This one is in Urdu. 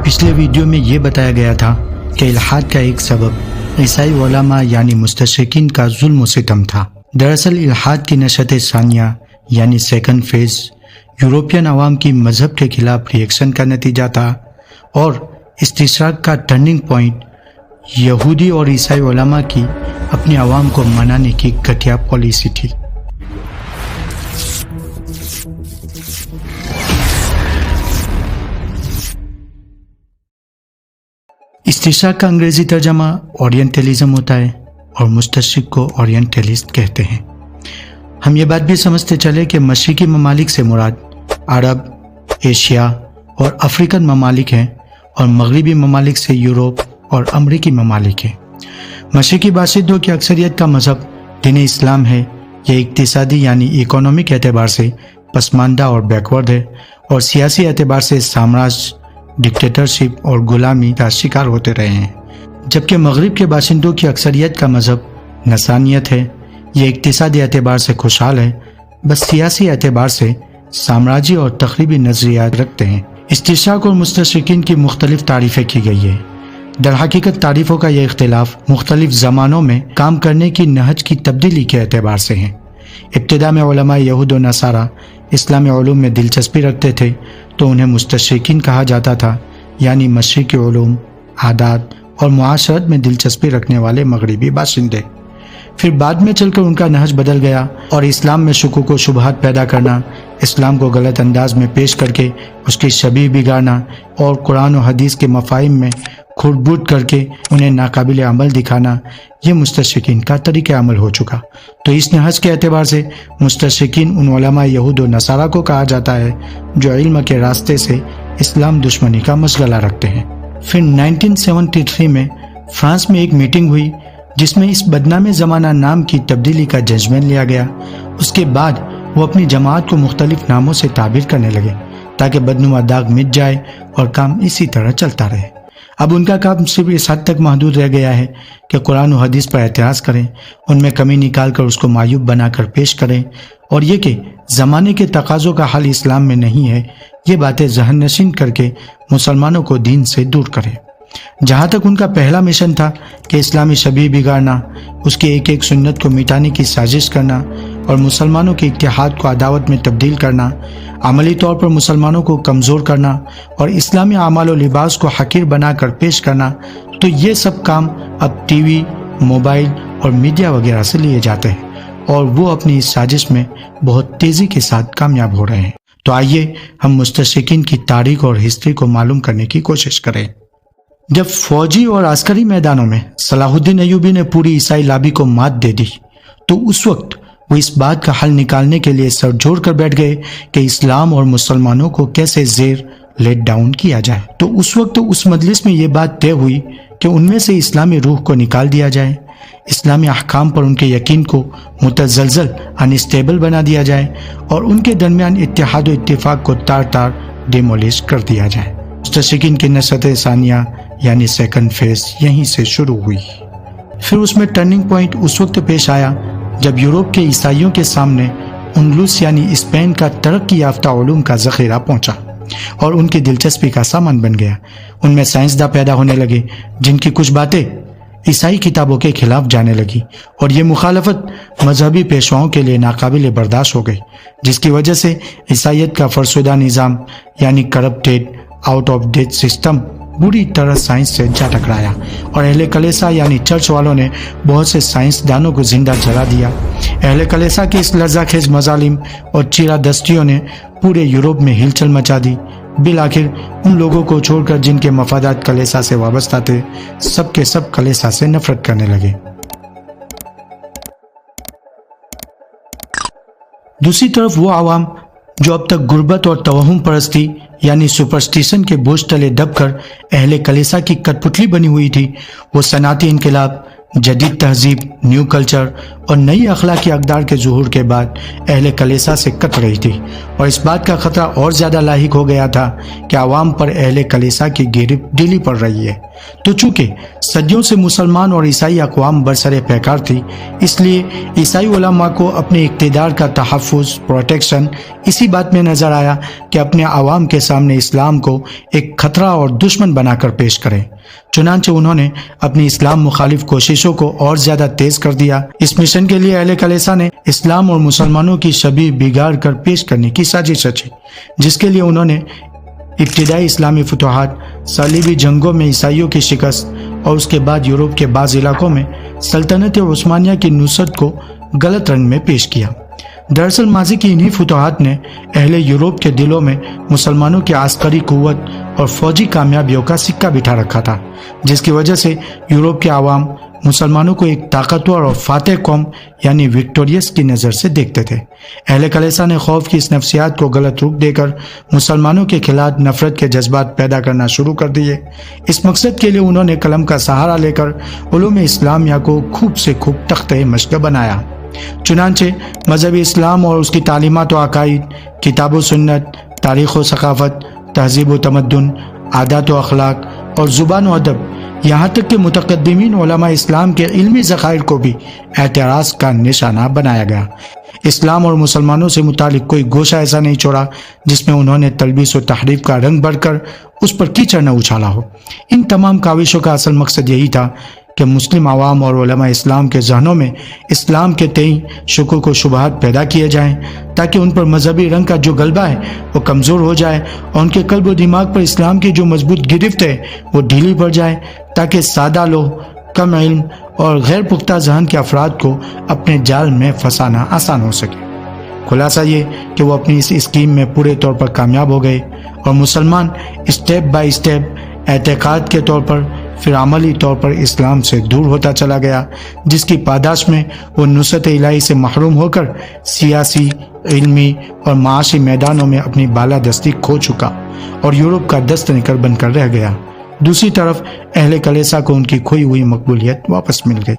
پچھلے ویڈیو میں یہ بتایا گیا تھا کہ الحاد کا ایک سبب عیسائی علماء یعنی مستشرقین کا ظلم و ستم تھا۔ دراصل الحاد کی نشأت ثانیہ یعنی سیکنڈ فیز یورپین عوام کی مذہب کے خلاف ریئیکشن کا نتیجہ تھا، اور استشراق کا ٹرننگ پوائنٹ یہودی اور عیسائی علماء کی اپنے عوام کو منانے کی گھٹیا پالیسی تھی۔ استشراق کا انگریزی ترجمہ اورینٹلزم ہوتا ہے اور مستشرق کو اورینٹلسٹ کہتے ہیں۔ ہم یہ بات بھی سمجھتے چلے کہ مشرقی ممالک سے مراد عرب، ایشیا اور افریقن ممالک ہیں، اور مغربی ممالک سے یورپ اور امریکی ممالک ہیں۔ مشرقی باشندوں کی اکثریت کا مذہب دین اسلام ہے۔ یہ اقتصادی یعنی اکنامک اعتبار سے پسماندہ اور بیکورڈ ہے، اور سیاسی اعتبار سے سامراج، ڈکٹیٹرشپ اور غلامی کا شکار ہوتے رہے ہیں، جبکہ مغرب کے باشندوں کی اکثریت کا مذہب نصرانیت ہے۔ یہ اقتصادی اعتبار سے خوشحال ہے، بس سیاسی اعتبار سے سامراجی اور تخریبی نظریات رکھتے ہیں۔ استشراق اور مستشرقین کی مختلف تعریفیں کی گئی ہیں۔ در حقیقت تعریفوں کا یہ اختلاف مختلف زمانوں میں کام کرنے کی نہج کی تبدیلی کے اعتبار سے ہیں۔ ابتدا میں علماء یہود و نصارہ اسلامی علوم میں دلچسپی رکھتے تھے تو انہیں مستشرقین کہا جاتا تھا، یعنی مشرقی علوم، عادات اور معاشرت میں دلچسپی رکھنے والے مغربی باشندے۔ پھر بعد میں چل کر ان کا نہج بدل گیا، اور اسلام میں شکوک و شبہات پیدا کرنا، اسلام کو غلط انداز میں پیش کر کے اس کی شبیہ بگاڑنا، اور قرآن و حدیث کے مفاہیم میں کھوٹ بوٹ کر کے انہیں ناقابل عمل دکھانا، یہ مستشرقین کا طریقہ عمل ہو چکا۔ تو اس نہج کے اعتبار سے مستشرقین ان علماء یہود و نصارہ کو کہا جاتا ہے جو علم کے راستے سے اسلام دشمنی کا مشغلہ رکھتے ہیں۔ پھر 1973 میں فرانس میں ایک میٹنگ ہوئی جس میں اس بدنام زمانہ نام کی تبدیلی کا ججمنٹ لیا گیا۔ اس کے بعد وہ اپنی جماعت کو مختلف ناموں سے تعبیر کرنے لگے تاکہ بدنما داغ مٹ جائے اور کام اسی طرح چلتا رہے۔ اب ان کا کام صرف اس حد تک محدود رہ گیا ہے کہ قرآن و حدیث پر اعتراض کریں، ان میں کمی نکال کر اس کو معیوب بنا کر پیش کریں، اور یہ کہ زمانے کے تقاضوں کا حل اسلام میں نہیں ہے، یہ باتیں ذہن نشین کر کے مسلمانوں کو دین سے دور کریں۔ جہاں تک ان کا پہلا مشن تھا کہ اسلامی شبیہ بگاڑنا، اس کی ایک ایک سنت کو مٹانے کی سازش کرنا اور مسلمانوں کے اتحاد کو عداوت میں تبدیل کرنا، عملی طور پر مسلمانوں کو کمزور کرنا اور اسلامی اعمال و لباس کو حقیر بنا کر پیش کرنا، تو یہ سب کام اب ٹی وی، موبائل اور میڈیا وغیرہ سے لیے جاتے ہیں، اور وہ اپنی اس سازش میں بہت تیزی کے ساتھ کامیاب ہو رہے ہیں۔ تو آئیے ہم مستشرقین کی تاریخ اور ہسٹری کو معلوم کرنے کی کوشش کریں۔ جب فوجی اور عسکری میدانوں میں صلاح الدین ایوبی نے پوری عیسائی لابی کو مات دے دی، تو اس وقت وہ اس بات کا حل نکالنے کے لیے سر جوڑ کر بیٹھ گئے کہ اسلام اور مسلمانوں کو کیسے زیر لیٹ ڈاؤن کیا جائے۔ تو اس وقت اس مجلس میں یہ بات طے ہوئی کہ ان میں سے اسلامی روح کو نکال دیا جائے، اسلامی احکام پر ان کے یقین کو متزلزل انسٹیبل بنا دیا جائے، اور ان کے درمیان اتحاد و اتفاق کو تار تار ڈیمولش کر دیا جائے۔ مستشرقین کی نشأت ثانیہ یعنی سیکنڈ فیز یہیں سے شروع ہوئی۔ پھر اس میں ٹرننگ پوائنٹ اس وقت پیش آیا جب یورپ کے عیسائیوں کے سامنے اندلس یعنی اسپین کا ترقی یافتہ علوم کا ذخیرہ پہنچا اور ان کی دلچسپی کا سامان بن گیا۔ ان میں سائنسداں پیدا ہونے لگے جن کی کچھ باتیں عیسائی کتابوں کے خلاف جانے لگی، اور یہ مخالفت مذہبی پیشواؤں کے لیے ناقابل برداشت ہو گئی، جس کی وجہ سے عیسائیت کا فرسودہ نظام یعنی corrupted out of date system بری طرح سائنس سے جا ٹکرایا، اور اہل کلیسا یعنی چرچ والوں نے بہت سے سائنسدانوں کو زندہ جلا دیا۔ اہل کلیسا کے اس لرزہ خیز مظالم اور چیرہ دستیوں نے پورے یورپ میں ہلچل مچا دی۔ بالآخر ان لوگوں کو چھوڑ کر جن کے مفادات کلیسا سے وابستہ تھے، سب کے سب کلیسا سے نفرت کرنے لگے۔ دوسری طرف وہ عوام جو اب تک غربت اور توہم پرستی یعنی سپرسٹیشن کے بوجھ تلے دب کر اہل کلیسا کی کٹپتلی بنی ہوئی تھی، وہ صنعتی انقلاب جدید تہذیب، نیو کلچر اور نئی اخلاقی اقدار کے ظہور کے بعد اہل کلیسا سے کٹ رہی تھی، اور اس بات کا خطرہ اور زیادہ لاحق ہو گیا تھا کہ عوام پر اہل کلیسا کی گرفت ڈھیلی پڑ رہی ہے۔ تو چونکہ صدیوں سے مسلمان اور عیسائی اقوام برسر پیکار تھی، اس لیے عیسائی علماء کو اپنے اقتدار کا تحفظ، پروٹیکشن اسی بات میں نظر آیا کہ اپنے عوام کے سامنے اسلام کو ایک خطرہ اور دشمن بنا کر پیش کریں۔ چنانچہ انہوں نے اپنی اسلام مخالف کوششوں کو اور زیادہ تیز کر دیا۔ اس مشن کے لیے اہل کلیسا نے اسلام اور مسلمانوں کی شبیہ بگاڑ کر پیش کرنے کی سازش رچی، جس کے لیے انہوں نے ابتدائی اسلامی فتوحات، صلیبی جنگوں میں عیسائیوں کی شکست اور اس کے بعد یورپ کے بعض علاقوں میں سلطنت عثمانیہ کی نصرت کو غلط رنگ میں پیش کیا۔ دراصل ماضی کی انہی فتوحات نے اہل یورپ کے دلوں میں مسلمانوں کی عسکری قوت اور فوجی کامیابیوں کا سکہ بٹھا رکھا تھا، جس کی وجہ سے یورپ کے عوام مسلمانوں کو ایک طاقتور اور فاتح قوم یعنی وکٹوریس کی نظر سے دیکھتے تھے۔ اہل کلیسا نے خوف کی اس نفسیات کو غلط رخ دے کر مسلمانوں کے خلاف نفرت کے جذبات پیدا کرنا شروع کر دیے۔ اس مقصد کے لیے انہوں نے قلم کا سہارا لے کر علوم اسلامیہ کو خوب سے خوب تختہ مشق بنایا۔ چنانچہ مذہب اسلام اور اس کی تعلیمات و عقائد، کتاب و سنت، تاریخ و ثقافت، تہذیب و تمدن، عادات و اخلاق اور زبان و ادب، یہاں تک کہ متقدمین علماء اسلام کے علمی ذخائر کو بھی اعتراض کا نشانہ بنایا گیا۔ اسلام اور مسلمانوں سے متعلق کوئی گوشہ ایسا نہیں چھوڑا جس میں انہوں نے تلبیس و تحریف کا رنگ بھر کر اس پر کیچڑ نہ اچھالا ہو۔ ان تمام کاوشوں کا اصل مقصد یہی تھا کہ مسلم عوام اور علماء اسلام کے ذہنوں میں اسلام کے تئیں شکوک و شبہات پیدا کیے جائیں، تاکہ ان پر مذہبی رنگ کا جو غلبہ ہے وہ کمزور ہو جائے اور ان کے قلب و دماغ پر اسلام کی جو مضبوط گرفت ہے وہ ڈھیلی پڑ جائے، تاکہ سادہ لوگ، کم علم اور غیر پختہ ذہن کے افراد کو اپنے جال میں پھنسانا آسان ہو سکے۔ خلاصہ یہ کہ وہ اپنی اس اسکیم میں پورے طور پر کامیاب ہو گئے، اور مسلمان اسٹیپ بائی اسٹیپ اعتقاد کے طور پر پھر عملی طور پر اسلام سے دور ہوتا چلا گیا، جس کی پاداش میں وہ نصرت الہی سے محروم ہو کر سیاسی، علمی اور معاشی میدانوں میں اپنی بالادستی کھو چکا اور یورپ کا دست نکر بن کر رہ گیا۔ دوسری طرف اہل کلیسا کو ان کی کھوئی ہوئی مقبولیت واپس مل گئی۔